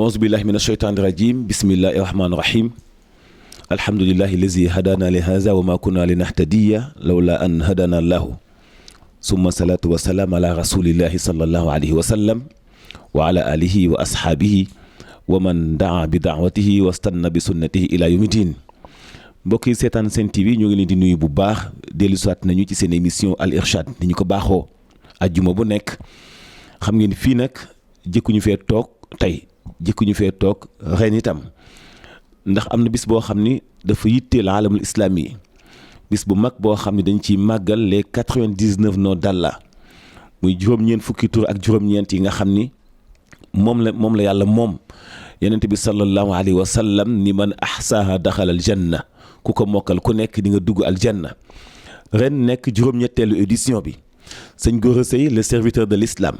أعوذ بالله من الشيطان الرجيم بسم الله الرحمن الرحيم الحمد لله الذي هدانا لهذا وما كنا لنهتدي لولا أن هدانا الله ثم الصلاة والسلام على رسول الله صلى الله عليه وسلم وعلى آله وأصحابه ومن دعا بدعوته واستنى بسنته إلى يوم الدين. mbokk yi seetaan Sen TV ñu ngi leen di nuyu bu baax dellu soit nañu ci seen émission Al Irshad ni ñu ko baaxoo ajjuma bu nekk xam ngeen fii nag jëkkuñu fee toog tey jëkkuñu fee toog ren itam ndax am na bis boo xam ni dafa yitteel alamul islami bis bu mag boo xam ni dañ ciy màggal les 99 noms d'Allah muy juróom-ñeent fukki tur ak juróom-ñeent yi nga xam ni moom la yàlla moom yonent bi sallallahu alayhi wa sallam ni man ahsaaha daxala al janna ku ko mokkal ku nekk di nga dugg aljanna ren nekk juróom-ñetteelu édition bi sëñ Gora Seye le serviteur de l'islam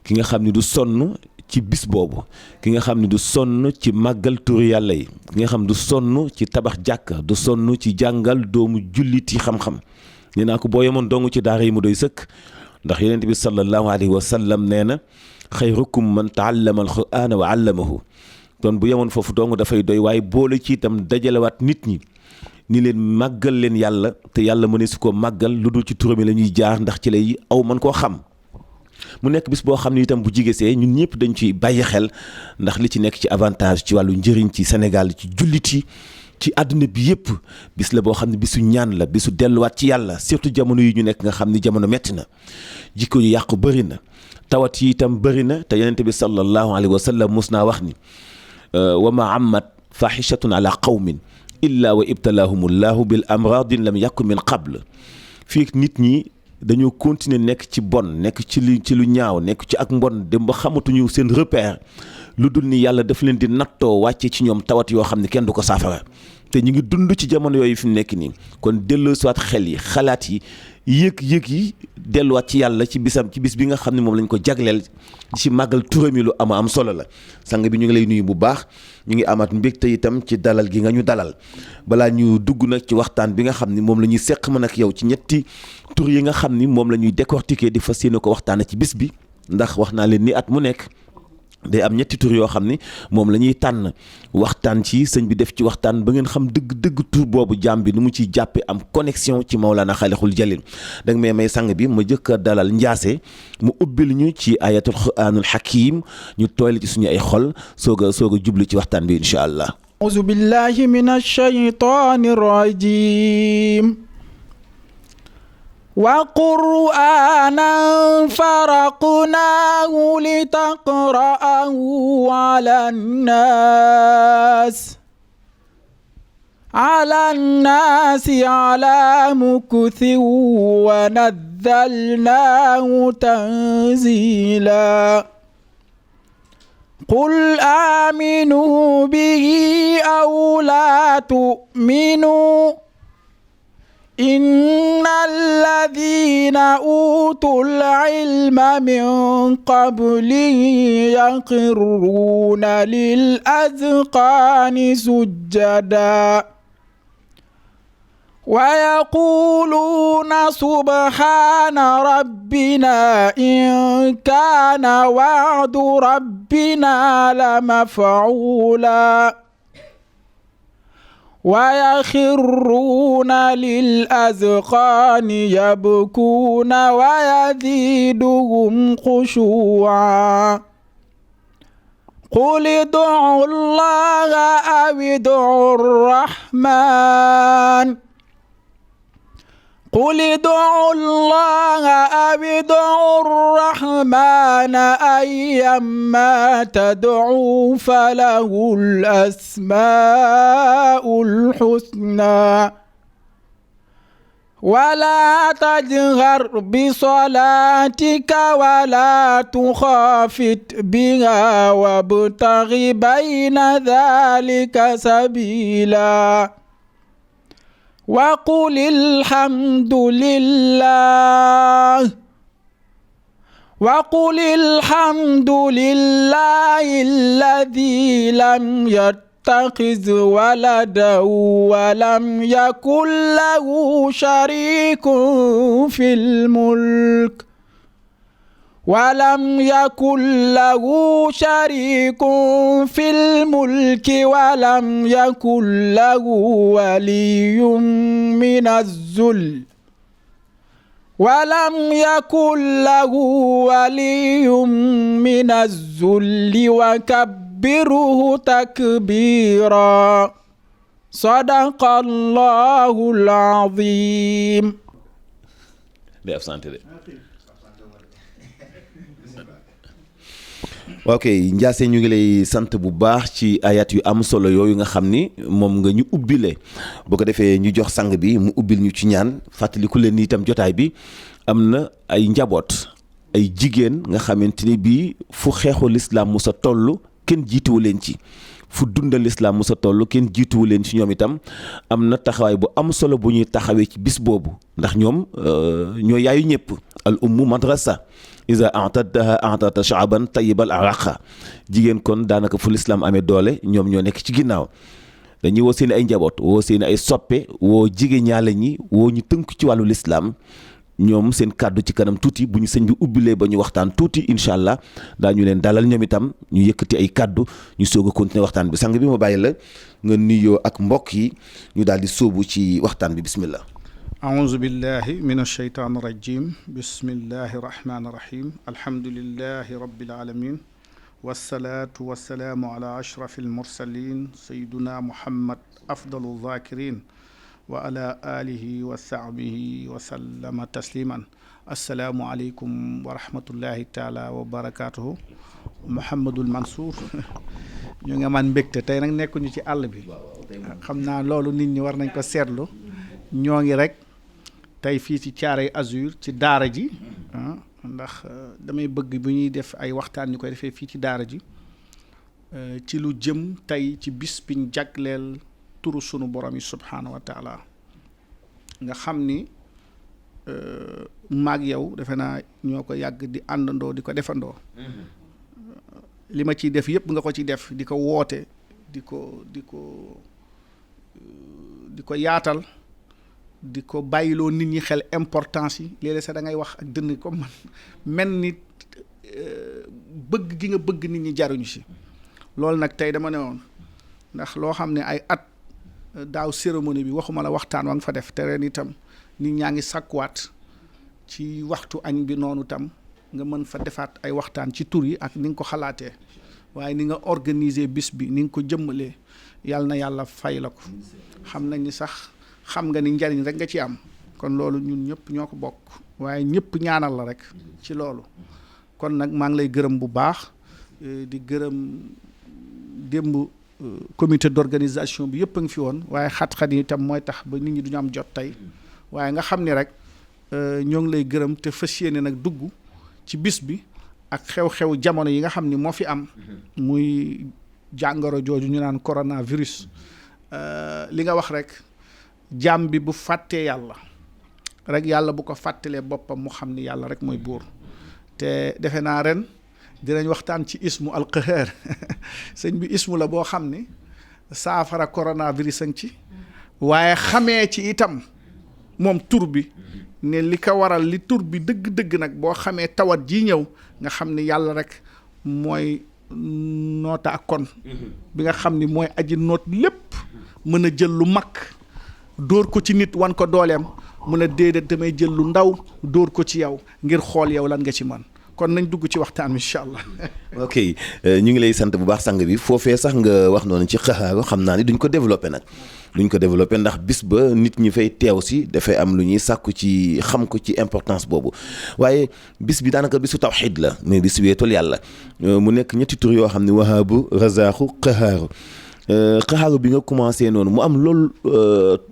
ki nga xam ni du sonn ci bis boobu ki nga xam ni du sonn ci màggal turu yàlla yi ki nga xam du sonn ci tabax jàkka du sonn ci jàngal doomu julliti xam-xam nee naa ko boo yemoon dong ci daara yi mu doy sëkk ndax yonent bi sallallahu alayhi wa sallam nee na xayrukum man taallama alqur'ana wa allamahu kon bu yemoon foofu dong dafay doy waaye boole ci itam dajalewaat nit ñi ni leen màggal leen yàlla te yàlla mëne su ko màggal lu dul ci turam yi la ñuy jaar ndax ci lay aw man koo xam mu nekk bis boo xam ne itam bu jigesee ñun ñëpp dañ ciy bàyyi xel ndax li ci nekk ci avantage ci wàllu njëriñ ci Sénégal ci jullit yi ci àdduna bi yëpp bis la boo xam ne bisu ñaan la bisu delluwaat ci yàlla surtout jamono yi ñu nekk nga xam ni jamono metti na jikko yu yàqu bëri na tawat yi itam bëri na te yonent bi sallallahu alayhi wa sallam mus naa wax ni wa ma ammat fahishatun ala qawmin illa wa ibtalahumullahu bil amradin lam yakun min qabl fii nit ñi dañoo continuer nekk ci bon nekk ci lu ñaaw nekk ci ak mbon dem ba xamatuñu seen repère lu dul ni yàlla daf leen di nattoo wàcce ci ñoom tawat yoo xam ne kenn du ko saafara te ñu ngi dund ci jamono yooyu fi mu nekk nii kon delloo siwaat xel yi xalaat yi yëg yi delluwaat ci yàlla ci bis bi nga xam ne moom lañ ko jagleel ci màggal turam yi lu am solo la sang bi ñu ngi lay nuyu bu baax ñu ngi amaat mbégte itam ci dalal gi nga ñu dalal balaa ñu dugg nag ci waxtaan bi nga xam ni moom la ñuy seq man ak yow ci ñetti tur yi nga xam ni moom la ñuy décortiquer di fas yéene ko waxtaane ci bis bi ndax wax naa leen ni at mu nekk day am ñetti tur yoo xam ni moom la ñuy tànn waxtaan ci sëñ bi def ci waxtaan ba ngeen xam dëgg tur boobu jaam bi nu mu ciy jàppe am connexion ci Mawlana Xaalixul Jalil da nga may sang bi ma jëkk a dalal njaase mu ubbil ñu ci ayatul quraanul hakim ñu tooyal ci suñu ay xol soog a jublu ci waxtaan bi incha allah. auzu billahi minash shaytaanir rajiim وقرآنا فرقناه لتقرأه على الناس على مكث ونزلناه تنزيلا قل آمنوا به أو لا تؤمنوا إن الذين أوتوا العلم من قبله يخرون للأذقان سجدا ويقولون سبحان ربنا إن كان وعد ربنا لمفعولا ويخرون للأذقان يبكون ويزيدهم خشوعا قل ادعوا الله أو ادعوا الرحمن قل ادعوا الله أو ادعوا الرحمن أيما تدعوا فله الأسماء الحسنى ولا تجهر بصلاتك ولا تخافت بها وابتغ بين ذلك سبيلا وقل الحمد لله الذي لم يتخذ ولدا ولم يكن له شريك في الملك ولم يكن له شريك في الملك ولم يكن له ولي من الذل وكبره تكبيرا صدق الله العظيم. ok Ndiassé ñu ngi lay sant bu baax ci ayat yu am solo yooyu nga xam ni moom nga ñu ubbile boo ko defee ñu jox sang bi mu ubbil ñu ci ñaan fàttaliku leen ni itam jotaay bi am na ay njaboot ay jigéen nga xamante ni bii fu xeexu lislaam mu sa toll kenn jiituwu leen ci fu dundal lislaam mu sa toll kenn jiituwu leen ci ñoom itam am na taxawaay bu am solo bu ñuy taxawee ci bis boobu ndax ñoom ñoo yaayu ñëpp al ummu madrasa isa atadaha atata shaaban tayibal araqa jigéen kon daanaka fu lislaam amee doole ñoom ñoo nekk ci ginnaaw dañuy woo seen ay njaboot woo seen ay soppe woo jigéen ñaale ñi woo ñu tënk ci wàllu lislaam ñoom seen kàddu ci kanam tuuti bu ñu sëñ bi ubbilee ba ñu waxtaan tuuti incha allah daañu leen dalal ñoom itam ñu yëkkati ay kàddu ñu soog a continuer waxtaan bi sang bi ma bàyyi la nga nuyoo ak mbokk yi ñu daal di sóobu ci waxtaan bi bismillah. أعوذ بالله من الشيطان الرجيم بسم الله الرحمن الرحيم الحمد لله رب العالمين والصلاة والسلام على أشرف المرسلين سيدنا محمد أفضل الذاكرين وعلى آله وصحبه وسلم تسليما السلام عليكم ورحمة الله تعالى وبركاته محمد المنصور ñu nga man mbégte tey nag nekkuñu ci àll bi xam naa loolu nit ñi war nañ ko seetlu ñoo ngi rek tey fii ci Thiaroye Azur ci daara ji ndax damay bëgg bu ñuy def ay waxtaan ñu koy defee fii ci daara ji ci lu jëm tey ci bis biñ jagleel turu sunu borom yi subhaanahu wa taala nga xam ni maag yow defe naa ñoo ko yàgg di àndandoo di ko defandoo li ma ciy def yëpp nga ko ci def di ko woote di ko yaatal di ko bàyyiloo nit ñi xel importance yi léeg-léeg sax da ngay wax ak dënn comme man mel ni bëgg gi nga bëgg nit ñi jaruñu si loolu nag tey dama ne woon ndax loo xam ne ay at daaw cérémonie bi waxuma la waxtaan wa nga fa def te ren itam nit ñaa ngi sàkkuwaat ci waxtu añ bi noonu tam nga mën fa defaat ay waxtaan ci tur yi ak ni nga ko xalaatee waaye ni nga organiser bis bi ni nga ko jëmmalee yàlla na yàlla fay la ko xam nañ ni sax xam nga ni njariñ rek nga ci am kon loolu ñun ñëpp ñoo ko bokk waaye ñëpp ñaanal la rek ci loolu kon nag maa ngi lay gërëm bu baax di gërëm démb comité d'organisation bi yëpp a ngi fi woon waaye xat-xat yi itam mooy tax ba nit ñi duñu am jot tey waaye nga xam ni rek ñoo ngi lay gërëm te fas yéene nag dugg ci bis bi ak xew-xew jamono yi nga xam ni moo fi am muy jàngoro jooju ñu naan coronavirus li nga wax rek jaam bi bu fàttee yàlla rek yàlla bu ko fàttalee boppam mu xam ni yàlla rek mooy buur te defe naa ren dinañ waxtaan ci ismu alqahar sëñ bi ismu la boo xam ni saafara coronavirus a ngi ci waaye xamee ci itam moom tur bi ne li ko waral li tur bi dëgg-dëgg nag boo xamee tawat ji ñëw nga xam ni yàlla rek mooy noota ak kon bi nga xam ni mooy aji noot lépp mën a jël lu mag dóor ko ci nit wan ko dooleem mun a déedéet damay jël lu ndaw dóor ko ci yow ngir xool yow lan nga ci man kon nañ dugg ci waxtaan wi incha allah. ok ñu ngi lay sant bu baax sang bi foofee sax nga wax noonu ci xaxaaru xam naa ni duñ ko développé nag duñ ko développé ndax bis ba nit ñi fay teew si dafay am lu ñuy sàkku ci xam ko ci importance boobu waaye bis bi daanaka bisu tawxiid la mais bis weetul yàlla mu nekk ñetti tur yoo xam ne wahaabu razaaxu xaxaaru xaxaaru bi nga commencé noonu mu am loolu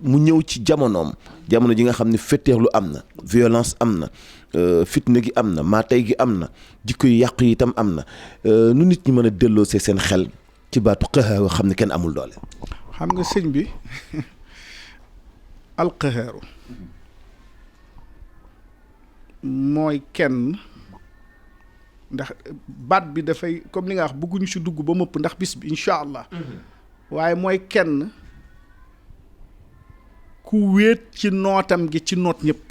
mu ñëw ci jamono ji nga xam ne fetteerlu am na violence am na fitna gi am na maa tey gi am na jikko yu yàqu yi itam am na nu nit ñi mën a delloo see seen xel ci baatu xaxaaru xam ne kenn amul doole. xam nga sëñ bi alqahaaru mooy kenn ndax baat bi dafay comme li nga wax bëgguñu si dugg ba mëpp ndax bis bi incha allah waaye mooy kenn ku wéet ci nootam gi ci noot ñëpp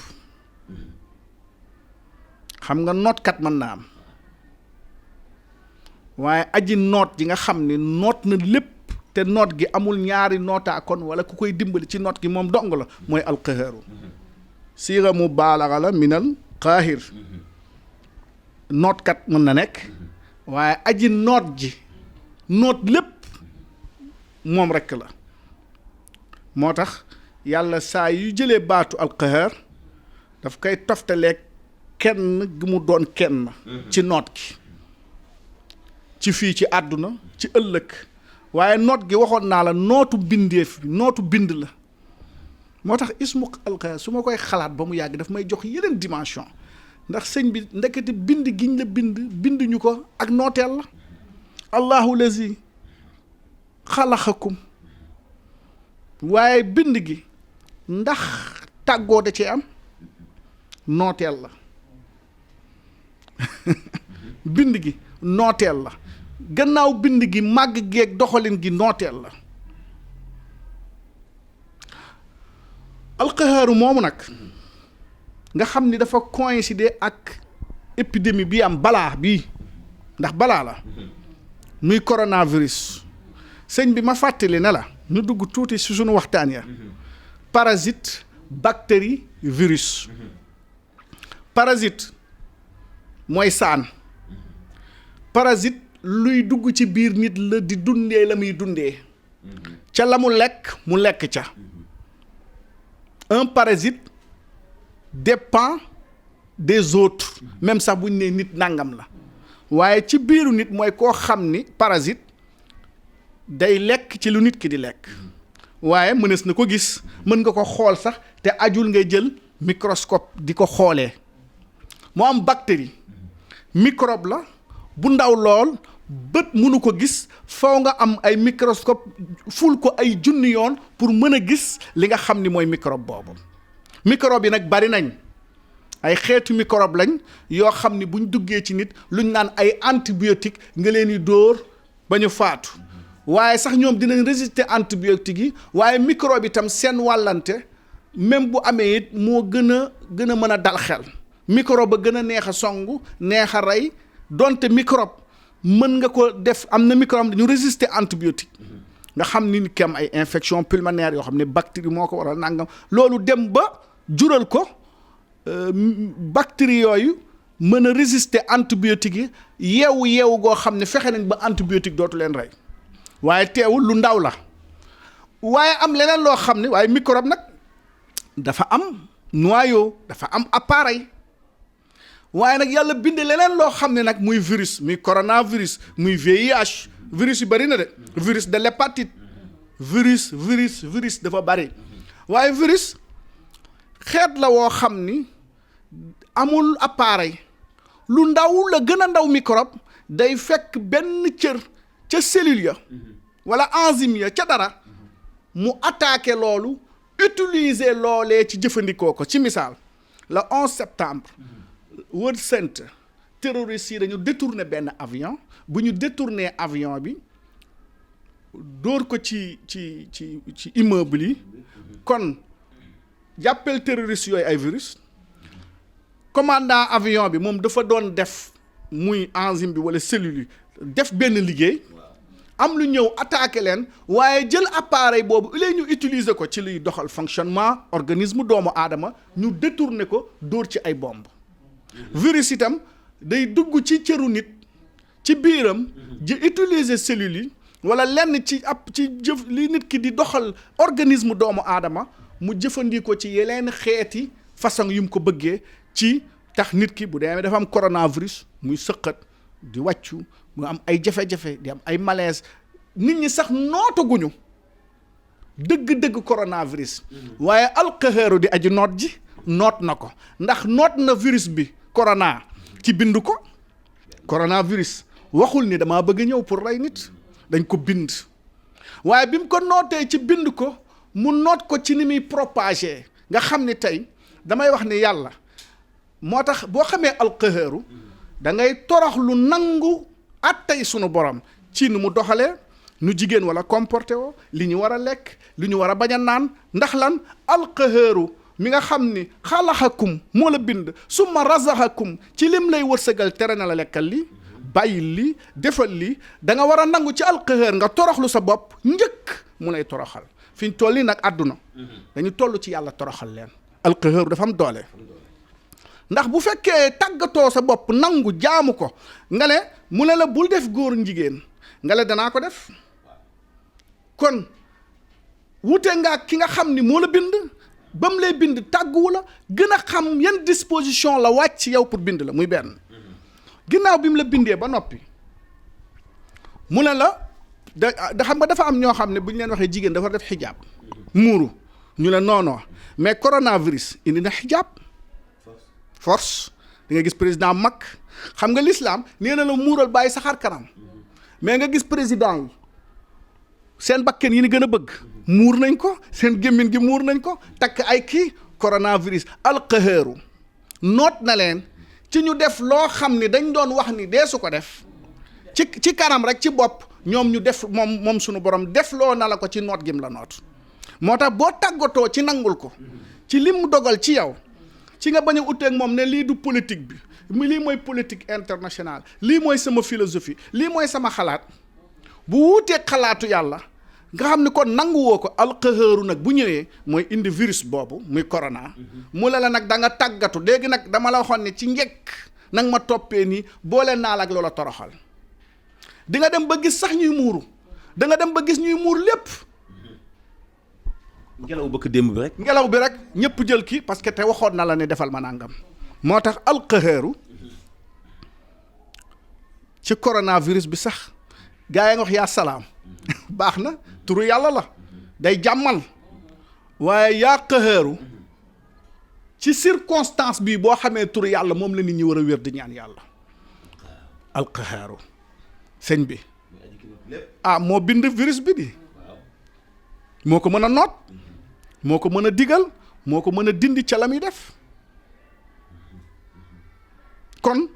xam nga nootkat mën naa am waaye aji noot ji nga xam ne noot na lépp te noot gi amul ñaari nootaa kon wala ku koy dimbali ci noot gi moom dong la mooy alqahaaru siira mu baalaxa la minal qaahir nootkat mën na nekk waaye aji noot ji noot lépp moom rekk la moo tax yàlla saa yu jëlee baatu alqahaar daf koy toftaleeg kenn gi mu doon kenn ci noot gi ci fii ci àdduna ci ëllëg waaye noot gi waxoon naa la nootu bindeef bi nootu bind la moo tax ismu alqahaar su ma koy xalaat ba mu yàgg daf may jox yeneen dimension ndax sëñ bi ndekete bind giñ la bind ñu ko ak nooteel la allahu lazi xalaxakum waaye bind gi ndax tàggoo da ci am nooteel la bind gi nooteel la gannaaw bind gi màgg geeg doxalin gi nooteel la alqahaaru moomu nag nga xam ni dafa coïncider ak épidémie bi am balaa bii ndax balaa la muy coronavirus sëñ bi ma fàttali ne la ñu dugg tuuti ci sunu waxtaan ya parasite bactérie virus parasite mooy saan parasite luy dugg ci biir nit la di dundee la muy dundee ca la mu lekk ca un parasite dépend des autres même sax bu ñu nee nit nangam la waaye ci biiru nit mooy koo xam ni parasite day lekk ci lu nit ki di lekk waaye mënees na ko gis mën nga ko xool sax te ajul ngay jël microscope di ko xoolee moo am bactérie microbe la bu ndaw lool bët mënu ko gis faw nga am ay microscope ful ko ay junni yoon pour mën a gis li nga xam ni mooy microbe boobu microbe yi nag bari nañ ay xeetu microbe lañ yoo xam ni buñ duggee ci nit luñ naan ay antibiotique nga leen di dóor ba ñu faatu waaye sax ñoom dinañ résister antibiotique yi waaye microbe itam seen wàllante même bu amee it moo gën a mën a dal xel microbe ba gën a neex a songu neex a rey donte microbe mën nga ko def am na microbe dañu résister antibiotique nga xam ni nit ki am ay infection pulmonaire yoo xam ne bactérie moo ko waral nangam loolu dem ba jural ko bactérie yooyu mën a résister antibiotique yi yeewu goo xam ne fexe nañ ba antibiotique dootu leen rey waaye teewul lu ndaw la waaye am leneen loo xam ne waaye microbe nag dafa am noyau dafa am appareil waaye nag yàlla bind leneen loo xam ne nag muy virus muy coronavirus muy VIH virus yu bari na de virus de l'hépatite virus dafa bari waaye virus xeet la woo xam ni amul appareil lu ndaw la gën a ndaw microbe day fekk benn cër ca cellule ya wala enzyme ya ca dara mu attaqué loolu utiliser loolee ci jëfandikoo ko ci misaal le 11 septembre World Center terroristes yi dañu détourné benn avion bu ñu détourné avion bi dóor ko ci immeuble yi kon jàppel terroristes yooyu ay virus commandant avion bi moom dafa doon def muy enzyme bi wala cellule yi def benn liggéey am lu ñëw attaqué leen waaye jël appareil boobu ilay ñu utiliser ko ci liy doxal fonctionnement organisme doomu aadama ñu détourné ko dóor ci ay bombe virus itam day dugg ci cëru nit ci biiram ji utiliser cellules yi wala lenn ci jëf li nit ki di doxal organisme doomu aadama mu jëfandikoo ci yeneen xeeti façon yu mu ko bëggee ci tax nit ki bu demee dafa am coronavirus muy sëqat di wàccu mu am ay jafe-jafe di am ay malaise nit ñi sax nootaguñu dëgg-dëgg coronavirus waaye alqahaaru di aji noot ji noot na ko ndax noot na virus bi corona ci bind ko coronavirus waxul ni damaa bëgg ñëw pour rey nit dañ ko bind waaye bi mu ko nootee ci bind ko mu noot ko ci ni muy propagé nga xam ni tey damay wax ni yàlla moo tax boo xamee alqahaaru da ngay torox lu nangu attey sunu borom ci nu mu doxalee nu jigéen wala comporté woo li ñu war a lekk li ñu war a bañ a naan ndax lan alqahaaru mi nga xam ni xalaxakum moo la bind summa razaqakum ci lim lay wërsëgal tere na la lekkal li bàyyil li defal li da nga war a nangu ci alqahar nga toroxlu sa bopp njëkk mu lay toroxal fi ñu toll nii nag àdduna dañu toll ci yàlla toroxal leen alqahar dafa am doole ndax bu fekkee tàggatoo sa bopp nangu jaamu ko nga ne mu ne la bul def góor njigéen nga ne danaa ko def kon wute nga ki nga xam ni moo la bind ba mu lay bind tàgguwu la gën a xam yan disposition la wàcc ci yow pour bind la muy benn ginnaaw bi mu la bindee ba noppi mu ne la da xam nga dafa am ñoo xam ne bu ñu leen waxee jigéen dafa def xijaab muuru ñu ne non mais coronavirus indi na xijaab force da nga gis président mag xam nga l'islam nee na la muural bàyyi sa xar kanam mais nga gis président yi seen bakken yi ni gën a bëgg muur nañ ko seen gémmin gi muur nañ ko takk ay kii coronavirus alqahaaru noot na leen ci ñu def loo xam ni dañ doon wax ni dee su ko def ci kanam rek ci bopp ñoom ñu def moom suñu borom def loo na la ko ci noot gim la noot moo tax boo tàggatoo ci nangul ko ci lim dogal ci yow ci nga bañ a uteeg moom ne lii du politique bi lii mooy politique internationale lii mooy sama philosophie lii mooy sama xalaat bu wuuteeg xalaatu yàlla nga xam ni kon nanguwoo ko alqahaaru nag bu ñëwee mooy indi virus boobu muy corona mu la nag da nga tàggatu léegi nag dama la waxoon ne ci njëkk nag ma toppee nii boole naa la ak loola toroxal di nga dem ba gis sax ñuy muuru da nga dem ba gis ñuy muur lépp ngelaw bëgg démb bi rek ngelaw bi rek ñëpp jël ki parce que te waxoon na la ne defal ma nangam moo tax alqahaaru ci coronavirus bi sax gaa yi nga wax yaa salaam baax na turu yàlla la day jàmmal waaye yaa qahaaru ci circonstance bi boo xamee turu yàlla moom la nit ñi war a wér di ñaan yàlla alqahaaru sëñ bi moo bind virus bi di moo ko mën a noot moo ko mën a digal moo ko mën a dindi ca la muy def kon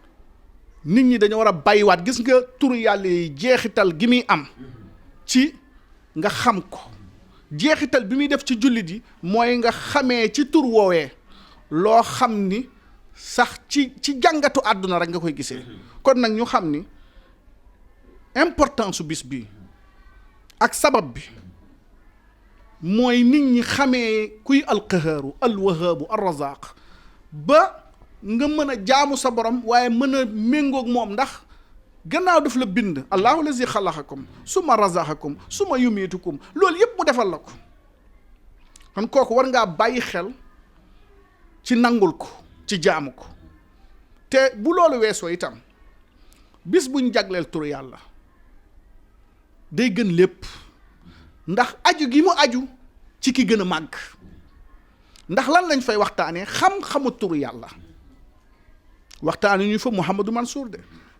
nit ñi dañu war a bàyyiwaat gis nga turu yàlla yi jeexital gi muy am ci nga xam ko jeexital bi muy def ci jullit yi mooy nga xamee ci tur woowee loo xam ni sax ci jàngatu àdduna rek nga koy gisee kon nag ñu xam ni importance su bis bi ak sabab bi mooy nit ñi xamee kuy alqahaaru alwahaabu arrazaq ba nga mën a jaamu sa borom waaye mën a méngoog moom ndax gannaaw daf la bind allahu lazi xalaxakum suma razaqakum suma yumiitukum loolu yépp mu defal la ko kon kooku war ngaa bàyyi xel ci nangul ko ci jaamu ko te bu loolu weesoo itam bis buñ jagleel turu yàlla day gën lépp ndax aju gi mu aju ci ki gën a màgg ndax lan lañ fay waxtaanee xam-xamu turu yàlla waxtaane ñu fa Mouhamadou Mansour de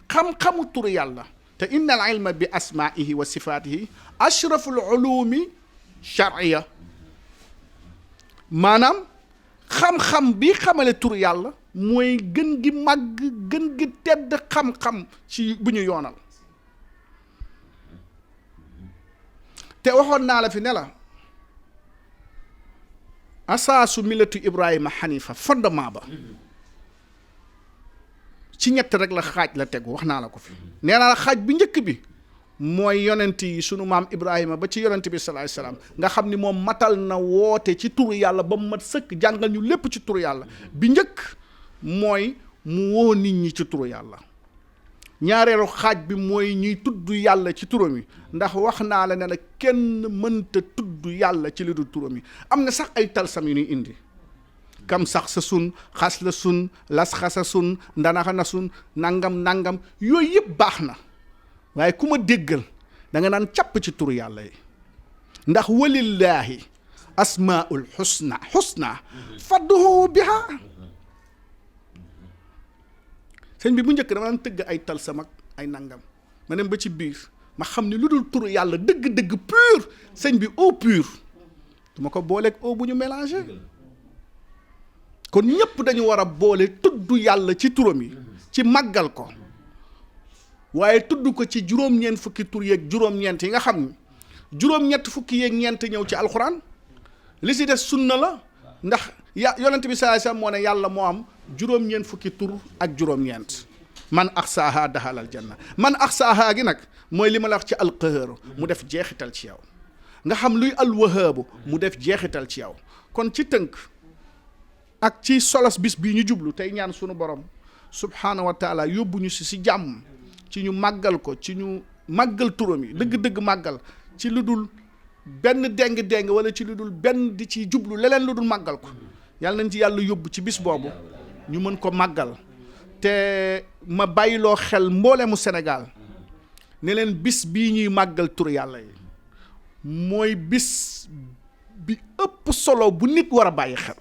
xam-xamu turu yàlla te inna al ilma bi asmaihi wa sifaatihi ashraful ulumi shar'iyya maanaam xam-xam bi xamale turu yàlla mooy gën gi màgg gën gi tedd xam-xam ci bu ñu yoonal te waxoon naa la fi ne la asaasu millatu Ibrahima Hanifa fondement ba ci ñett rek la xaaj la tegu wax naa la ko fi nee naa la xaaj bi njëkk bi mooy yonent yi sunu maam Ibrahima ba ci yonent bi sallallahu alayhi wasallam nga xam ni moom matal na woote ci turu yàlla ba mu mat sëkk jàngal ñu lépp ci turu yàlla bi njëkk mooy mu woo nit ñi ci turu yàlla ñaareelu xaaj bi mooy ñuy tudd yàlla ci turam yi ndax wax naa la ne la kenn mënta tudd yàlla ci li du turam yi am na sax ay talsam yu ñuy indi kam sax sa sun xas la sun las xasa sun ndanaxa na sun nangam yooyu yëpp baax na waaye ku ma déggal da nga naan càpp ci turu yàlla yi ndax walillaahi asmaul xusna fadduhu biha sëñ bi bu njëkk dama daan tëgg ay talsam ak ay nangam ma dem ba ci biir ma xam ne lu dul turu yàlla dëgg-dëgg pur sëñ bi eau pure duma ko booleeg eau bu ñu mélangé kon ñëpp dañu war a boole tudd yàlla ci turam yi ci màggal ko waaye tudd ko ci juróom-ñeent fukki tur yeeg juróom-ñeent yi nga xam ni juróom-ñett fukki yeeg ñeent ñëw ci alxuraan li si des sunna la ndax yonent bi sallallahu alayhi wasallam moo ne yàlla moo am juróom-ñeent fukki tur ak juróom-ñeent man axsaaha daxalal janna man axsaaha gi nag mooy li ma la wax ci alqahaaru mu def jeexital ci yow nga xam luy alwahaabu mu def jeexital ci yow kon ci tënk ak ci solos bis bii ñu jublu tey ñaan sunu borom subhaanahu wa taala yóbbu ñu si jàmm ci ñu màggal ko ci ñu màggal turam yi dëgg-dëgg màggal ci lu dul benn déng-déng wala ci lu dul benn di ci jublu leneen lu dul màggal ko yàlla nañ ci yàlla yóbbu ci bis boobu ñu mën ko màggal te ma bàyyiloo xel mboolemu Sénégal ne leen bis bii ñuy màggal tur yàlla yi mooy bis bi ëpp solo bu nit war a bàyyi xel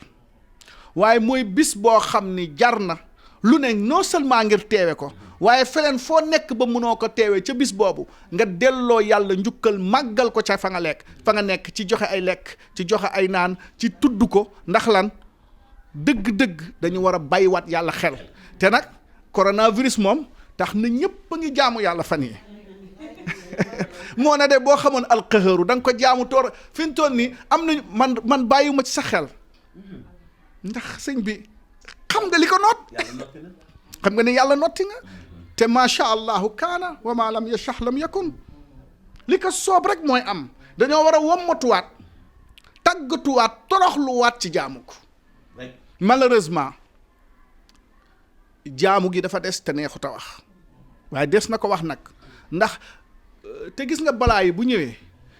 waaye mooy bis boo xam ni jar na lu ne non seulement ngir teewe ko waaye feneen foo nekk ba mënoo ko teewee ca bis boobu nga delloo yàlla njukkal màggal ko ca fa nga nekk ci joxe ay lekk ci joxe ay naan ci tudd ko ndax lan dëgg-dëgg dañu war a bàyyiwaat yàlla xel te nag coronavirus moom tax na ñëpp a ngi jaamu yàlla fan yi moo na de boo xamoon alqahaaru da nga ko jaamu toor fi mu toll nii am nañu man bàyyiwuma ci sa xel ndax sëñ bi xam nga li ko noot xam nga ne yàlla notti nga te macha allahu kaana wa ma lam yashah lam yakun li ko soob rek mooy am dañoo war a wommatuwaat tàggatuwaat toroxluwaat ci jaamu ko malheureusement jaamu gi dafa des te neexut a wax waaye des na ko wax nag ndax te gis nga balaa yi bu ñëwee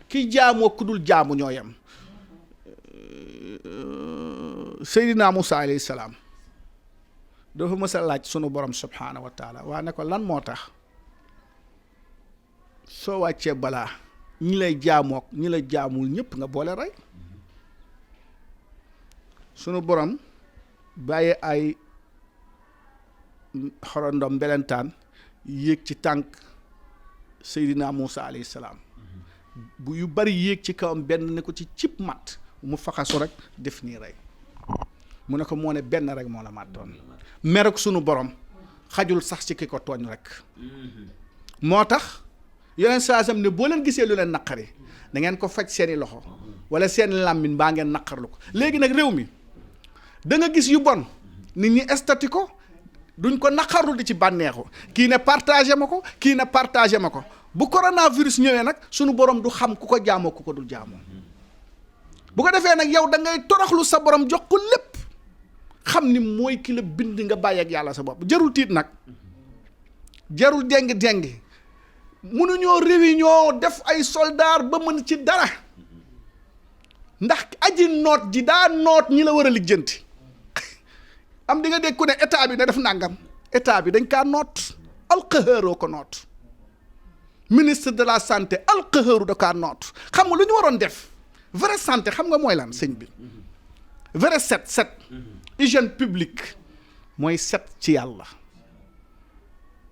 kiy jaamoo ku dul jaamu ñoo yem Seydina Musa alayhi salaam dafa mës a laaj sunu borom subhaanahu wa taala waa ne ko lan moo tax soo wàccee balaa ñi lay jaamook ñi la jaamul ñëpp nga boole rey sunu borom bàyyi ay xorondom mbelentaan yéeg ci tànk Seydina Musa alayhi salaam bu yu bari yéeg ci kawam benn ne ko ci cib mat mu faxasu rek def nii rey mu ne ko moo ne benn rek moo la màttoon mer ak sunu borom xajul sax ci ki ko tooñ rek moo tax yeneen saasam ne boo leen gisee lu leen naqari da ngeen ko faj seeni loxo wala seen làmmiñ baa ngeen naqarlu ko léegi nag réew mi da nga gis yu bon nit ñi estati ko duñ ko naqarlu di ci bànneexu kii ne partagé ma ko kii ne partagé ma ko bu coronavirus ñëwee nag sunu borom du xam ku ko jaamoo ku ko dul jaamoo bu ko defee nag yow da ngay toroxlu sa borom jox ko lépp xam ni mooy ki la bind nga bàyyi ak yàlla sa bopp jarul tiit nag jarul déng-déng mënuñoo réunion def ay soldaar ba mën ci dara ndax aji noot ji daa noot ñi la war a lijjanti am di nga dégg ku ne état bi na def nangam état bi dañ kaa noot alqahaaroo ko noot ministre de la santé alqahaaru da kaa noot xam nga lu ñu waroon def vrai santé xam nga mooy lan sëñ bi vrai set hygiène publique mooy set ci yàlla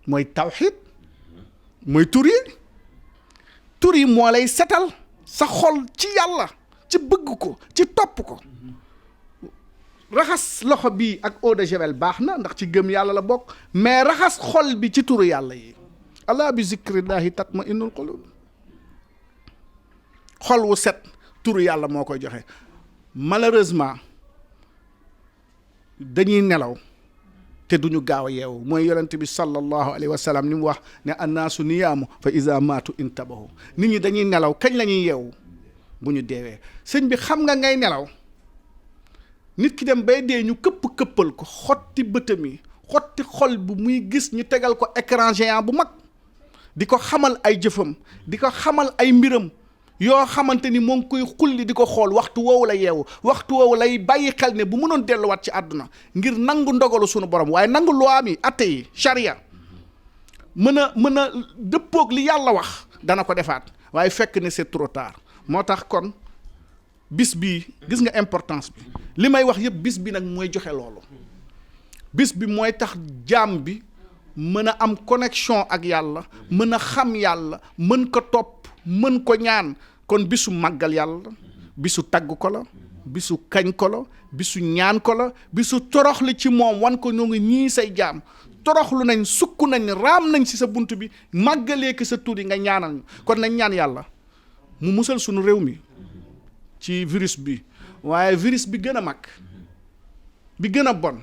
mooy tawxiid mooy tur yi moo lay setal sa xol ci yàlla ci bëgg ko ci topp ko raxas loxo bi ak eau de javel baax na ndax ci gëm yàlla la bokk mais raxas xol bi ci turu yàlla yi alaa bi zikrillahi tatma innul qulub xol wu set turu yàlla moo koy joxe malheureusement dañuy nelaw te duñu gaaw a yeewu mooy yonent bi sallallahu alayhi wa sallam ni mu wax ne annaasu niyaamu fa iza maatu intabahu nit ñi dañuy nelaw kañ la ñuy yeewu bu ñu deewee sëñ bi xam nga ngay nelaw nit ki dem bay dee ñu këppal ko xotti bëtam yi xotti xol bu muy gis ñu tegal ko écran géant bu mag di ko xamal ay jëfam di ko xamal ay mbiram yoo xamante ni moo ngi koy xulli di ko xool waxtu woowu la yeewu waxtu woowu lay bàyyi xel ne bu mënoon delluwaat ci àdduna ngir nangu ndogalu sunu borom waaye nangu loi mi atte yi charia mën a dëppoog li yàlla wax dana ko defaat waaye fekk ne c'est trop tard moo tax kon bis bii gis nga importance bi li may wax yëpp bis bi nag mooy joxe loolu bis bi mooy tax jaam bi mën a am connexion ak yàlla mën a xam yàlla mën ko topp mën ko ñaan kon bisu màggal yàlla bisu tagg ko la bisu kañ ko la bisu ñaan ko la bisu toroxlu ci moom wan ko ñoo ngi ñii say jaam toroxlu nañ sukk nañ raam nañ ci sa bunt bi màggalee ki sa tur yi nga ñaanal ñu kon nañ ñaan yàlla mu musal sunu réew mi ci virus bi waaye virus bi gën a mag bi gën a bon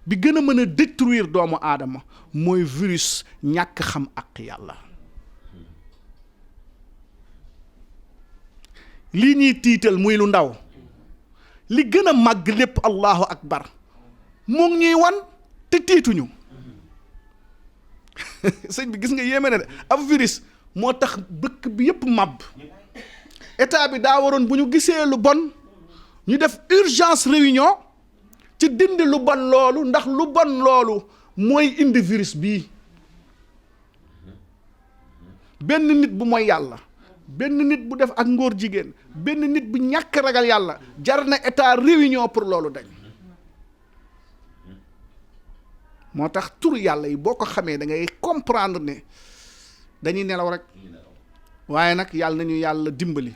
bi gën a mën a détruire doomu aadama mooy virus ñàkk xam ak yàlla. lii ñuy tiital muy lu ndaw li gën a màgg lépp allahu akbar mu ngi ñuy wan te tiituñu sëñ bi gis nga yéeme na de ab virus moo tax dëkk bi yépp màbb. état bi daa waroon bu ñu gisee lu bon ñu def urgence réunion ci dindi lu bon loolu ndax lu bon loolu mooy indi virus bii. benn nit bu mooy yàlla, benn nit bu def ak ngóor jigéen, benn nit bu ñàkk ragal yàlla jar na état réunion pour loolu dañ. moo tax tur yàlla yi boo ko xamee da ngay comprendre ne dañuy nelaw rek. waaye nag yàlla nañu yàlla dimbali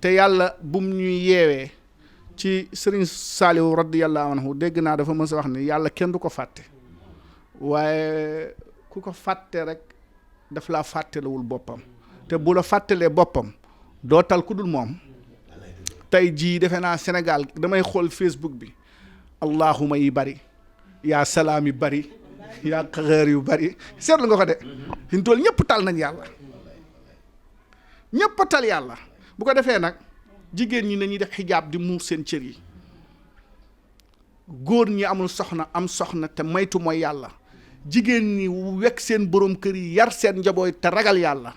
te yàlla bum ñuy yeewee ci Sëriñ Saaliw radiyallahu anhu dégg naa dafa mës a wax ne yàlla kenn du ko fàtte waaye ku ko fàtte rek daf laa fàttelewul boppam te bu la fàttelee boppam doo tal ku dul moom. tey jii defe naa Sénégal damay xool Facebook bi allahuma yi bari yaa salaam yi bari yaa xeer yu bari seetlu nga ko de fi mu toll ñëpp tal nañ yàlla. ñëpp tal yàlla bu ko defee nag jigéen ñi nañuy def xijaab di muur seen cër yi, góor ñi amul soxna am soxna te maytu mooy yàlla, jigéen ñi wekk seen borom kër yi yar seen njaboot te ragal yàlla.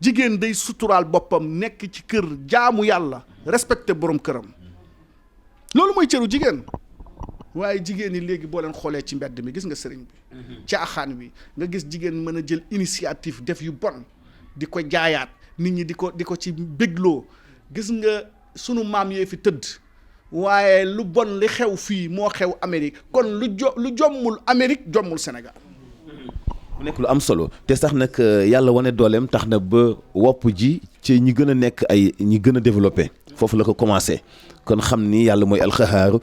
jigéen day suturaal boppam nekk ci kër jaamu yàlla respecté borom këram loolu mooy cëru jigéen. waaye jigéen ñi léegi boo leen xoolee ci mbedd mi gis nga sëriñ bi caaxaan wi nga gis jigéen mën a jël initiative def yu bon di ko jaayaat nit ñi di ko ci bégloo. gis nga sunu maam yee fi tëdd waaye lu bon li xew fii moo xew Amérique kon lu jommul Amérique jommul Sénégal. mu nekk lu am solo te sax nag yàlla wane dooleem tax na ba wopp ji ci ñi gën a nekk ay ñi gën a développé foofu la ko commencé kon xam ni yàlla mooy alxahaaru.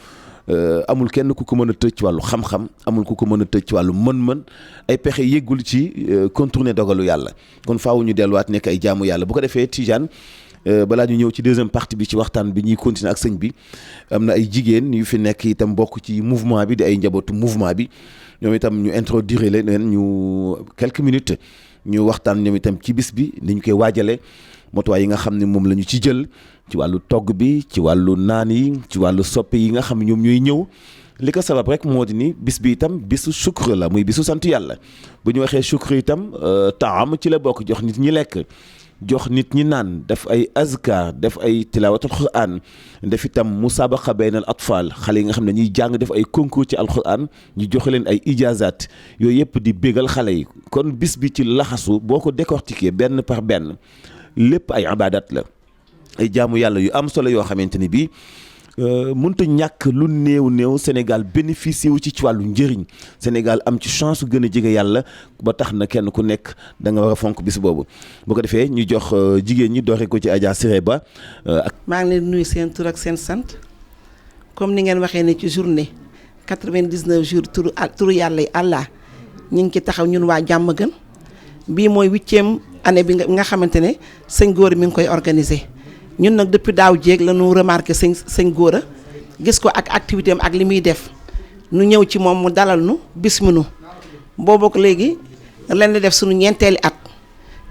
amul kenn ku ko mën a tëj ci wàllu xam-xam, amul ku ko mën a tëj ci wàllu mën-mën, ay pexe yéggul ci contourner dogalu yàlla kon faaw ñu delluwaat nekk ay jaamu yàlla. bu ko defee Tidiane balaa ñu ñëw ci deuxième partie bi ci waxtaan bi ñuy continuer ak sëñ bi, am na ay jigéen yu fi nekk itam bokk ci mouvement bi di ay njabootu mouvement bi, ñoom itam ñu introduire leen ñu quelques minutes ñu waxtaan ñoom itam ci bis bi ni ñu koy waajalee, motuwaay yi nga xam ne moom la ñu ci jël ci wàllu togg bi, ci wàllu naan yi, ci wàllu soppe yi nga xam ñoom ñooy ñëw. li ko sabab rek moo di ni bis bi itam bisu shukr la, muy bisu sant yàlla. bu ñu waxee shukr itam taam ci la bokk, jox nit ñi lekk, jox nit ñi naan, def ay azkar, def ay tilawatul quran, def itam musabaqa baynal atfal, xale yi nga xam ne ñuy jàng def ay concours ci alquran ñu joxe leen ay ijazat, yooyu yëpp di bégal xale yi. kon bis bi ci laxasu boo ko décortiquer benn par benn lépp ay ibadat la, ay jaamu yàlla yu am solo yoo xamante ni bii mënta ñàkk lu néew Sénégal bénéficié wu ci wàllu njëriñ. Sénégal am ci chance su gën a jege yàlla ba tax na kenn ku nekk da nga war a fonk bis boobu. bu ko defee ñu jox jigéen ñi doore ko ci Adja Siré Ba ak. maa ngi leen nuyu seen tur ak seen sant comme ni ngeen waxee ne ci journée 99 jours turu yàlla yi Allah ñu ngi ci taxaw ñun waa Jàmmagën bii mooy 8e année bi nga xamante ne sëñ góor mi ngi koy organiser. ñun nag depuis daaw jéeg la ñu remarqué sëñ Góora gis ko ak activité am ak li muy def nu ñëw ci moom mu dalal nu bisminu boobu ko léegi leen di def suñu ñeenteeli at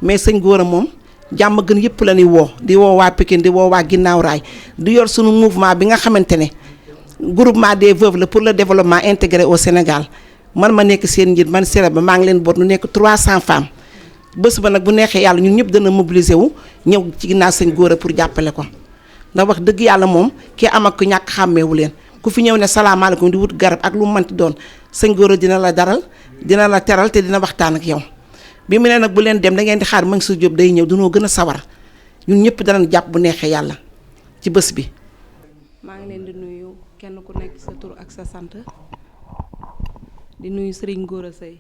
mais sëñ Góora moom Jàmmagën yëpp la ñuy woo di woo waa Pikine di woo waa Ginnaaw Raay di yor suñu mouvement bi nga xamante ne groupement des veuves la pour le développement intégré au Sénégal man ma nekk seen njiit man Siré Ba maa ngi leen boot nu nekk 300 femmes. bés ba nag bu neexee yàlla ñun ñëpp dana mobiliser wu ñëw ci ginnaaw sëñ Góora pour jàppale ko ndax wax dëgg yàlla moom kii am ak ku ñàkk xàmmeewu leen ku fi ñëw ne salaamaaleykum di wut garab ak lu mu mënti doon sëñ Góora dina la daral dina la teral te dina waxtaan ak yow. bi mu ne nag bu leen dem da ngeen di xaar Mansour Diop day ñëw dunoo gën a sawar ñun ñëpp danañ jàpp bu neexee yàlla ci bés bi. maa ngi leen di nuyu kenn ku nekk sa tur ak sa sant di nuyu Serigne Góora Seye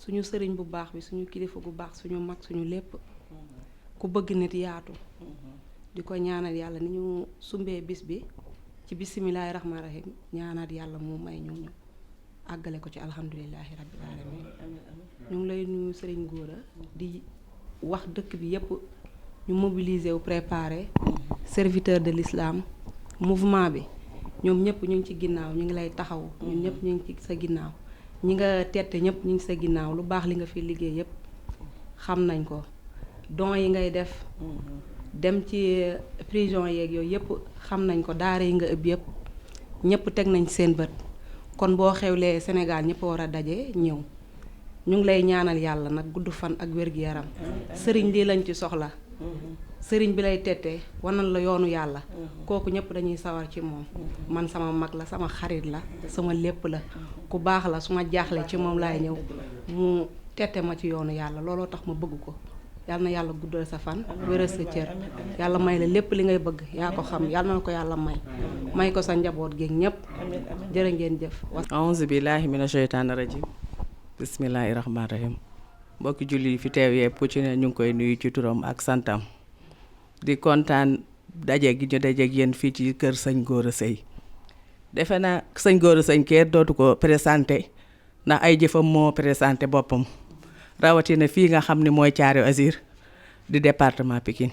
suñu sëriñ bu baax bi, suñu kilifa bu baax, suñu mag, suñu lépp, ku bëgg nit yaatu di ko ñaanal yàlla ni ñu sumbee bis bi ci bismillaahi rahmaani rahiim ñaanaat yàlla mu may ñu àggale ko ci alhamdulillahi rabbil alamin. ñu ngi lay nuyu sëriñ Góora di wax dëkk bi yépp ñu mobiliser wu préparer serviteur de l'islam mouvement bi ñoom ñëpp ñu ngi ci ginnaaw ñu ngi lay taxaw ñun ñëpp ñu ngi ci sa ginnaaw ñi nga tette ñëpp ñu ngi sa ginnaaw lu baax li nga fi liggéey yëpp xam nañ ko don yi ngay def dem ci prison yeeg yooyu yëpp xam nañ ko daara yi nga ëpp yëpp ñëpp teg nañ seen bët kon boo xewlee Sénégal ñëpp war a daje ñëw ñu ngi lay ñaanal yàlla nag gudd fan ak wér-gi-yaram sëriñ lii lañ ci soxla sëriñ bi lay tette wanal la yoonu yàlla kooku ñëpp dañuy sawar ci moom man sama mag la sama xarit la sama lépp la ku baax la su ma jaaxle ci moom laay ñëw mu tette ma ci yoonu yàlla looloo tax ma bëgg ko yàlla na yàlla guddal sa fan wéral sa cër yàlla may la lépp li ngay bëgg yaa ko xam yàlla na ko yàlla may ko sa njaboot géeg ñëpp jërë ngeen jëf auzu billaahi mina sheytaani rajim bismillaahi rahmaani rahim mbokki julli yi fi teew yépp ku ci ne ñu ngi koy nuyu ci turam ak santam di kontaan daje gi ñu dajeeg yéen fii ci kër sëñ Gora Seye defe naa sëñ Gora Seye kenn dootu ko présenté ndax ay jëfam moo présenté boppam rawatina fii nga xam ne mooy Thiaroye Azur di département Pikine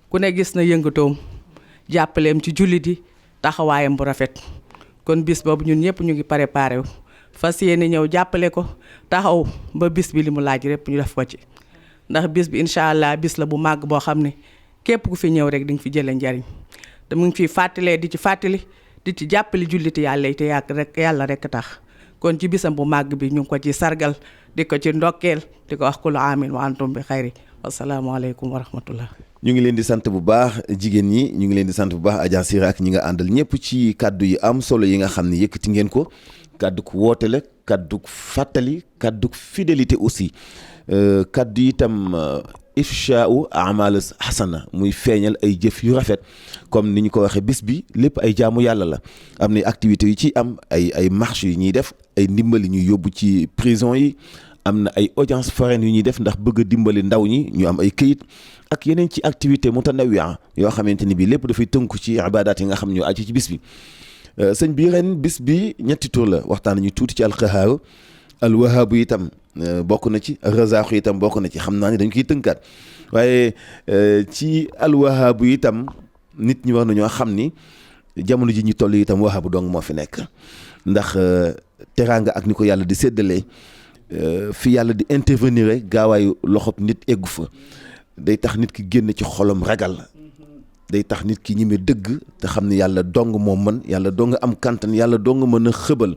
ku ne gis na yëngatoom jàppaleem ci jullit yi taxawaayam bu rafet kon bis boobu ñun ñëpp ñu ngi préparé wu fas yéene ñëw jàppale ko taxaw ba bis bi li mu laaj rek ñu def ko ci ndax bis bi incha allah bis la bu màgg boo xam ne képp ku fi ñëw rek di nga fi jëlee njariñ te mu ngi fiy fàttalee di ci fàttali di ci jàppale julliti yàlla yi te yàlla rek tax kon ci bisam bu màgg bi ñu ngi ko ci sargal di ko ci ndokkeel di ko wax kullu aamin wa antum bi xayri wasalaamaaleykum wa rahmatullah ñu ngi leen di sant bu baax jigéen ñi ñu ngi leen di sant bu baax Adja Sira ak ñi nga àndal ñëpp ci kàddu yi am solo yi nga xam ne yëkkati ngeen ko kàddu ku woote la kàddu fàttali kàddu fidélité aussi kàddu itam ifshaa'u amal hasana muy feeñal ay jëf yu rafet comme ni ñu ko waxee bis bi lépp ay jaamu yàlla la am na activités yu ci am ay marche yu ñuy def ay ndimbali ñuy yóbbu ci prison yi am na ay audience foraine yu ñuy def ndax bëgg a dimbali ndaw ñi ñu am ay këyit ak yeneen ci activité mutanawia yoo xamante ni bi lépp dafay tënku ci ibaadaat yi nga xam ñu aju ci bis bi sëñ bi ren bis bi ñetti tur la waxtaan ñu tuuti ci alqahaaru alwahaabu itam bokk na ci razaaxu itam bokk na ci xam naa ni dañ koy tënkaat waaye ci alwahaabu itam nit ñi war nañoo xam ni jamono ji ñu toll itam wahaabu dong moo fi nekk ndax teraanga ak ni ko yàlla di séddalee fi yàlla di intervenir gaawaayu loxob nit eggu fa day tax nit ki génn ci xolam ragal day tax nit ki ñime dëgg te xam ne yàlla dong moo mën yàlla dong am kantan yàlla dong mën a xëbal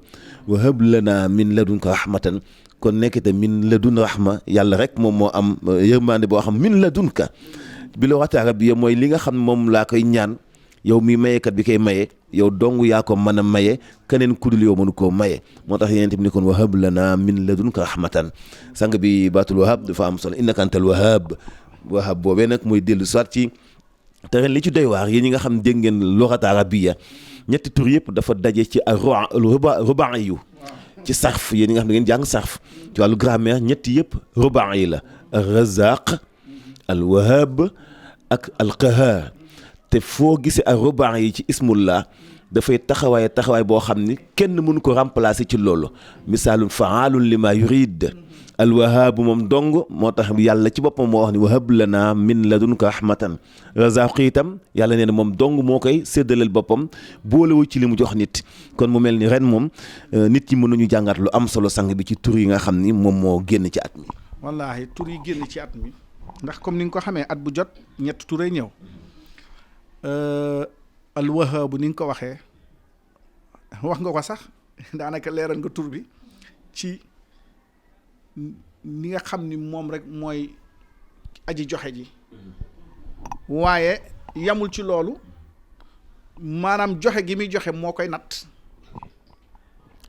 wa hab lana min ladunka rahmatan kon nekkite min ladun rahma yàlla rek moom moo am yërmande boo xam min ladunka bi la waxtaara bi mooy li nga xam moom laa koy ñaan yow mi mayekat bi koy maye yow dong yaa ko mën a maye keneen kudul yow mënu koo maye moo tax yeneen tamit ni kon wahab lana min ladunka rahmatan sang bi baatul wahab dafa am solo innaka antal wahab wahab boobee nag mooy dellu soit ci te ren li ci doy waar yéen ñi nga xam dégg ngeen luxat arabiya ñetti tur yëpp dafa daje ci ruban yu ci sarf yéen ñi nga xam ne ngeen jàng sarf ci wàllu grammaire ñetti yëpp ruban yi la razaq al wahab ak al qahar te foo gisee ak ruban yi ci ismullah dafay taxawaay boo xam ni kenn mënu ko remplacer ci loolu misaalun faalun lima yurid alwahaabu moom dong moo tax yàlla ci boppam moo wax ni wahab lana min ladunka rahmatan razaq itam yàlla nee na moom dong moo koy séddaleel boppam boolewu ci li mu jox nit kon mu mel ni ren moom nit ñi mënuñu jàngat lu am solo sang bi ci tur yi nga xam ni moom moo génn ci at mi wallaahi tur yi génn ci at mi ndax comme ni nga ko xamee at bu jot ñett turay ñëw alwahaabu ni nga ko waxee wax nga ko sax daanaka leeral nga tur bi ci ni nga xam ni moom rek mooy aji joxe ji waaye yamul ci loolu maanaam joxe gi muy joxe moo koy natt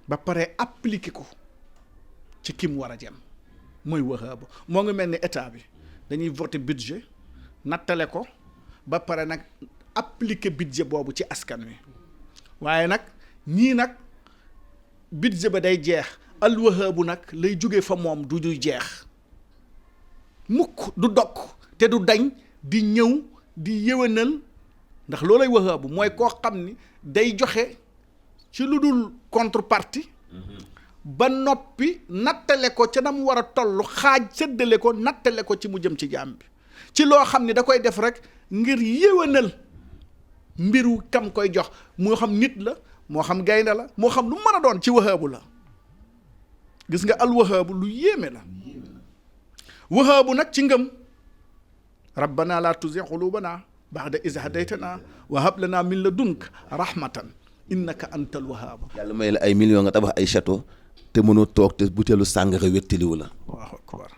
ba pare appliquer ko ci ki mu war a jëm mooy wahaabu moo ngi mel ni état bi dañuy voter budget nattale ko ba pare nag appliquer budget boobu ci askan wi waaye nag ñii nag budget ba day jeex alwahaabu nag lay jóge fa moom du jeex mukk du dokk te du dañ di ñëw di yëwénal ndax loolay wahaabu mooy koo xam ni day joxe ci lu dul contrepartie ba noppi nattale ko ca na mu war a toll xaaj séddale ko nattale ko ci mu jëm ci jaam bi ci loo xam ni da koy def rek ngir yëwénal mbiru kam koy jox moo xam nit la moo xam gaynde la moo xam lu mën a doon ci wahaabu la gis nga al wahaabu lu yéeme la wahaabu nag ci ngëm rabbana la tuzigh qulubana ba'da iz hadaytana wa hab lana min ladunka rahmatan innaka antal wahhab. yàlla may la ay millions nga tabax ay château te mënoo toog te butéelu sàngara wettaliwu la. waaw akbar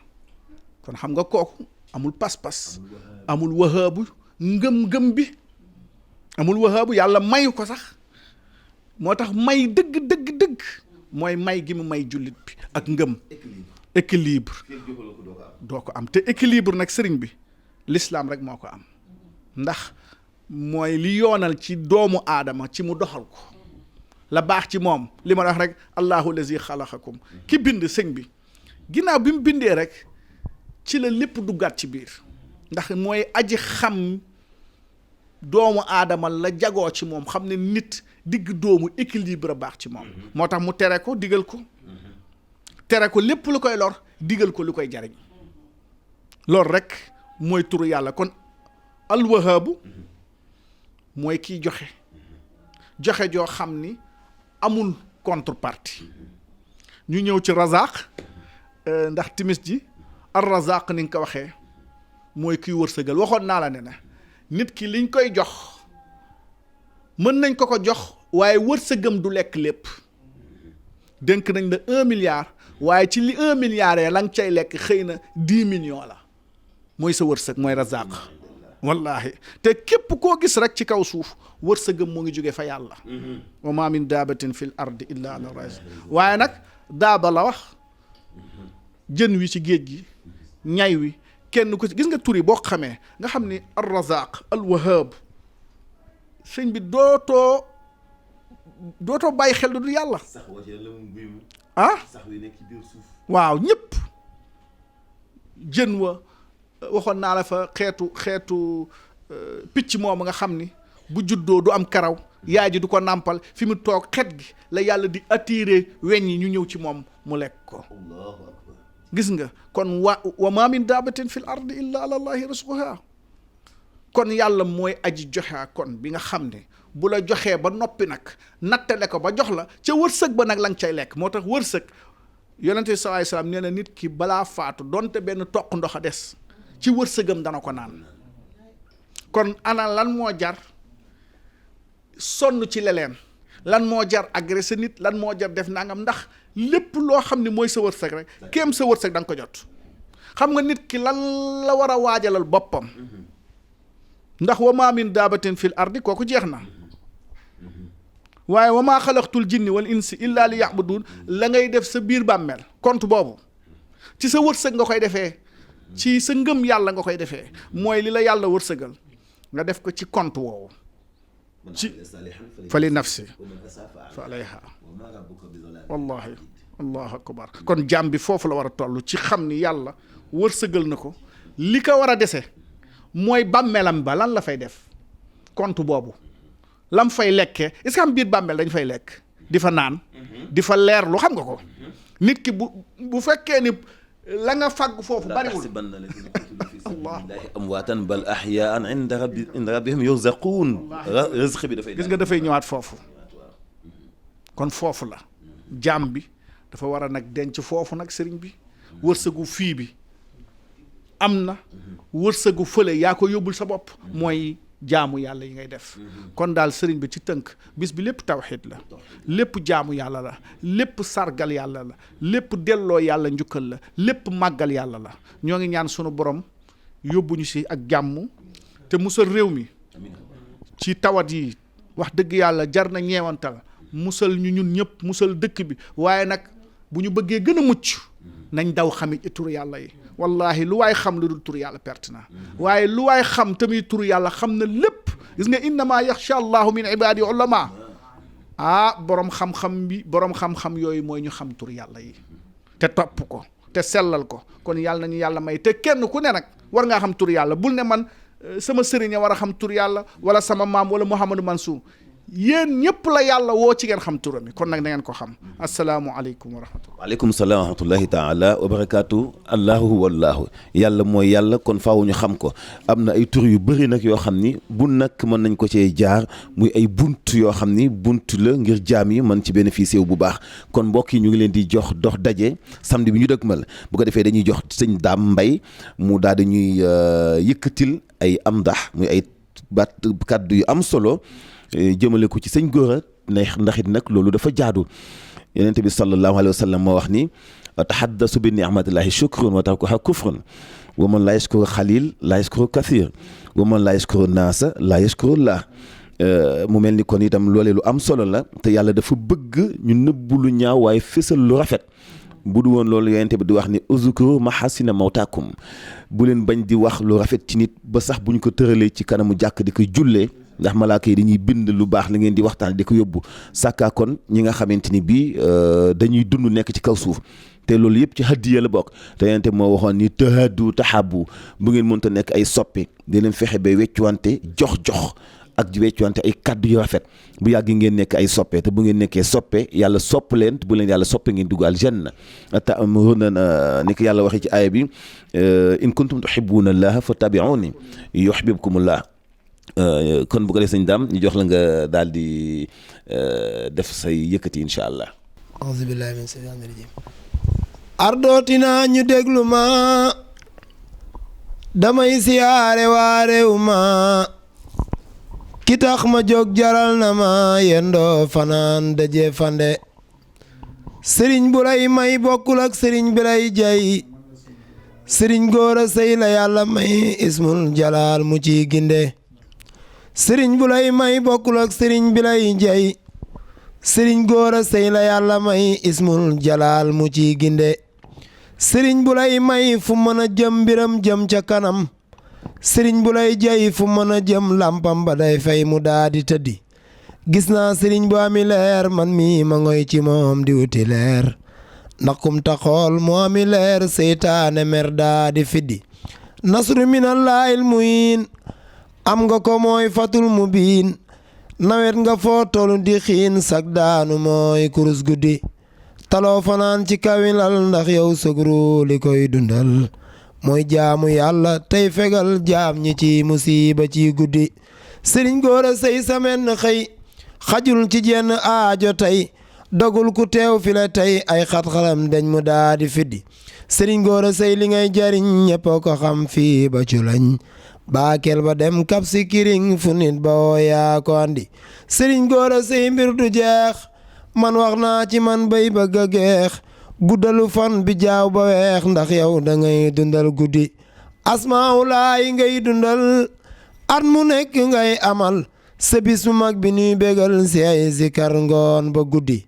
kon xam nga kooku amul pas-pas amul wahaabu ngëm-ngëm bi amul wahaabu yàlla mayu ko sax moo tax may dëgg mooy may gi mu may jullit bi ak ngëm équilibre doo ko am te équilibre nag sëriñ bi l'islam rek moo ko am ndax mooy li yoonal ci doomu aadama ci mu doxal ko la baax ci moom li ma wax rek allahu lazi xalaqakum ki bind sëñ bi ginnaaw bi mu bindee rek ci la lépp duggaat ci biir ndax mooy aji xam doomu aadama la jagoo ci moom xam ne nit digg doomu équilibre baax ci moom moo tax mu tere ko digal ko tere ko lépp lu koy lor digal ko lu koy jariñ loolu rek mooy turu yàlla kon alwahaabu mooy kiy joxe joo xam ni amul contrepartie ñu ñëw ci razaq ndax timis ji ar razaq ni nga ko waxee mooy kiy wërsëgal waxoon naa la ne na nit ki liñ koy jox mën nañ ko jox waaye wërsëgam du lekk lépp dénk nañ la 1 milliard waaye ci li 1 milliard la nga cay lekk xëy na 10 millions la mooy sa wërsëg mooy razaq wallahi te képp koo gis rek ci kaw suuf wërsëgam moo ngi jóge fa yàlla wa ma min daabatin fil ardi illa ala rais waaye nag daaba la wax jën wi ci géej gi ñay wi kenn ko ci gis nga tur yi boo xamee nga xam ni ar razaq al wahab sëñ bi dootoo bàyyi xel du yàlla ah waaw ñëpp jën wa waxoon naa la fa xeetu picc moomu nga xam ni bu juddoo du am karaw yaay ji du ko nàmpal fi mu toog xet gi la yàlla di attirer weñ yi ñu ñëw ci moom mu lekk ko gis nga kon wa ma min daabatin fil ardi illa ala allahi rizquha kon yàlla mooy aji joxe kon bi nga xam ne bu la joxee ba noppi nag nattale ko ba jox la ca wërsëg ba nag la nga cay lekk moo tax wërsëg yonente bi sallallahu alayhi wasallam nee na nit ki balaa faatu donte benn toq ndox a des ci wërsëgam dana ko naan kon ana lan moo jar sonn ci leleen lan moo jar agressé nit lan moo jar def nangam ndax lépp loo xam ne mooy sa wërsëg rek kéem sa wërsëg da nga ko jot xam nga nit ki lan la war a waajalal boppam ndax wa ma min daabatin fil ardi kooku jeex na waaye wa maa xalaqtul jinni wal insi illa li ya'budun la ngay def sa biir bàmmeel compte boobu ci sa wërsëg nga koy defee ci sa ngëm yàlla nga koy defee mooy li la yàlla wërsëgal nga def ko ci compte woowu ci fa li nafsi fa alayha wallahi allahu akbar kon jaam bi foofu la war a toll ci xam ni yàlla wërsëgal na ko li ko war a dese mooy bàmmeelam ba lan la fay def compte boobu lam fay lekkee est-ce que am biir bàmmeel dañ fay lekk di fa naan di fa leerlu xam nga ko nit ki bu fekkee ni la nga fàgg foofu bariwul allah amwaatan bal ahyaan inda rabbihim yurzaquun rizq bi dafay gis nga dafay ñëwaat foofu kon foofu la jaam bi dafa war a nag denc foofu nag sëriñ bi wërsëgu fii bi am na wërsëgu fële yaa ko yóbbul sa bopp mooy jaamu yàlla yi ngay def kon daal sëriñ bi ci tënk bis bi lépp tawxiid la lépp jaamu yàlla la lépp sargal yàlla la lépp delloo yàlla njukkal la lépp màggal yàlla la ñoo ngi ñaan sunu borom yóbbuñu si ak jàmm te musal réew mi ci tawat yi wax dëgg yàlla jar na ñeewantal musal ñu ñun ñëpp musal dëkk bi waaye nag bu ñu bëggee gën a mucc nañ daw xami turu yàlla yi wallahi lu waay xam lu dul turu yàlla perte na waaye lu waay xam tamit turu yàlla xam na lépp gis nga innama yaxsha allahu min ibadi ulama borom xam-xam yooyu mooy ñu xam turu yàlla yi te topp ko te sellal ko kon yàlla nañu yàlla may te kenn ku ne nag war ngaa xam turu yàlla bul ne man sama sëriñ a war a xam turu yàlla wala sama maam wala Mouhamadou Mansour yéen ñëpp la yàlla woo ci ngeen xam turam yi kon nag na ngeen ko xam asalaamualeykum wa rahmatullah. waaleykum salaam wa rahmatullahi taala wa barakaatu. allahu wallahu yàlla mooy yàlla kon faaw ñu xam ko. am na ay tur yu bëri nag yoo xam ni bu nag mën nañ ko cee jaar muy ay bunt yoo xam ni bunt la ngir jaam yi mën ci bénéficier wu bu baax kon mbokk yi ñu ngi leen di jox dox daje samedi bi ñu dëgmal bu ko defee dañuy jox sëñ Dame Mbaye mu daal di ñuy yëkkatil ay amdax muy ay baat kàddu yu am solo. jëmale ko ci sëñ Gora ndax it nag loolu dafa jaadu yonent bi sallallahu alayhi wa sallam moo wax ni tahaddasu bi ni'matillahi shukrun wa tarkuha kufrun wa man laa yashkuru xalil laa yashkuru kathir wa man laa yashkuru naasa laa yashkuru llah mu mel ni kon itam loolee lu am solo la te yàlla dafa bëgg ñu nëbbu lu ñaaw waaye fësal lu rafet bu du woon loolu yonent bi di wax ni uzkuru mahasina mawtaakum bu leen bañ di wax lu rafet ci nit ba sax bu ñu ko tëralee ci kanamu jàkk di ko jullee ndax malaaka yi dañuy bind lu baax li ngeen di waxtaan di ko yóbbu sàkkaa kon ñi nga xamante ni bii dañuy dund nekk ci kaw suuf te loolu yëpp ci hadiya la bokk te yonent moo waxoon ni tahaddu tahabbu bu ngeen mënta nekk ay soppe di leen fexe ba weccuwante jox ak weccuwante ay kaddu yu rafet bu yàgg ngeen nekk ay soppe te bu ngeen nekkee soppe yàlla sopp leen bu leen yàlla soppe ngeen dugg aljanna ta'muruna ni ko yàlla waxee ci aaya bi in kuntum tuhibbuna allaha fattabi'uni yuhibbukumullah kon bu ko def sëñ Dame ñu jox la nga daal di def say yëkkati incha allah. auzu billahi min shaytaani rajim. ardootina ñu déglu ma damay siyaare waa réew ma ki tax ma jóg jaral na ma yendoo fanaan daje fande sëriñ bu lay may bokkul ak sëriñ bi lay jay sëriñ Gora Seye la yàlla may ismul jalaal mu ci ginde sëriñ bu lay may bokkul ak sëriñ bi lay jay sëriñ Gora Seye la yàlla may ismul jalaal mu ci ginde sëriñ bu lay may fu mën a jëm mbiram jëm ca kanam sëriñ bu lay jay fu mën a jëm lampam ba day fay mu daa di tëddi gis naa sëriñ bu ami leer man mi ma ngoy ci moom di wuti leer ndax kum taxool mu ami leer seytaane mer daa di fiddi nasru minallaahil muyin am nga ko mooy fatul mu biin nawet nga foo tolu di xiin sag daanu mooy kurus guddi taloo fanaan ci kawilal ndax yow sëgru li koy dundal mooy jaamu yàlla tey fegal jaam ñi ci musiba ci guddi sëriñ Gora Seye samen xëy xajul ci jenn aajo tey dogul ku teew fi la tey ay xat-xalam dañ mu daa di fiddi sëriñ Gora Seye li ngay jariñ ñëpp ko xam fii ba cu lañ baakel ba dem kap si kiring fu nit ba woo yaa ko andi sëriñ Gora Seye mbir du jeex man wax naa ci man bay bëgg a geex guddalu fan bi jaaw ba weex ndax yow da ngay dundal guddi asmaawulaay ngay dundal at mu nekk ngay amal sa bis mu mag bi nuy bégal si ay zikar ngoon ba guddi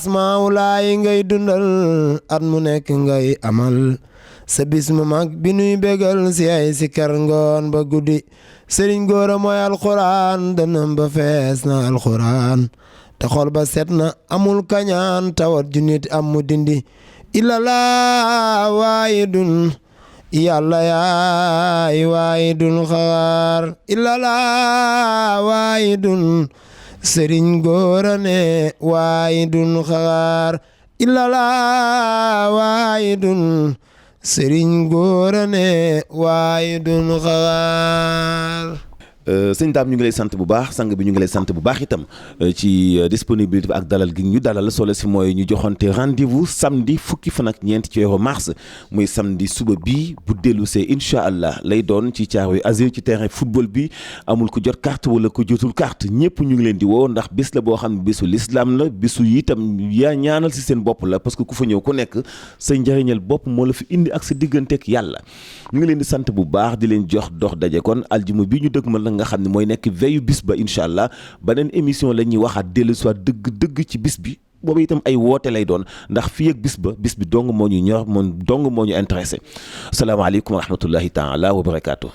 asmaawulaay ngay dundal at mu nekk ngay amal sa bis mu mag bi nuy bégal si ay zikar ngoon ba guddi sëriñ Gora mooy alxuraan danam ba fees na alxuraan te xol ba set na amul kañaan tawat ju nit am mu dindi illallah waahidun yàlla yaay waahidun xawaar illallah waahidun sëriñ Gora ne waahidun xawaar illallah waahidun sëriñ Gora ne waahidun xawaar. sëñ Dame ñu ngi lay sant bu baax sang bi ñu ngi lay sant bu baax itam ci disponibilité bi ak dalal gi ñu dalal solo si mooy ñu joxonte rendez-vous samedi fukki fan ak ñeent ci weeru mars muy samedi suba bii bu dellu see incha allah lay doon ci Thiaroye Azur ci terrain football bi amul ku jot carte wala ku jotul carte ñëpp ñu ngi leen di woo ndax bis la boo xam ne bisu l'islam la bisu itam yaa ñaanal si seen bopp la parce que ku fa ñëw ku nekk sa njëriñal bopp moo la fi indi ak sa digganteeg yàlla ñu ngi leen di sant bu baax di leen jox dox daje kon aljuma bi ñu dëgmal la nga xam ne mooy nekk veillu bis ba incha allah beneen émission la ñuy waxaat dellu soit dëgg ci bis bi boobu itam ay woote lay doon ndax fii ak bis bi dong moo ñu ñor moom dong moo ñu intéressé asalaamaaleykum wa rahmatullahi taala wa barakaatu.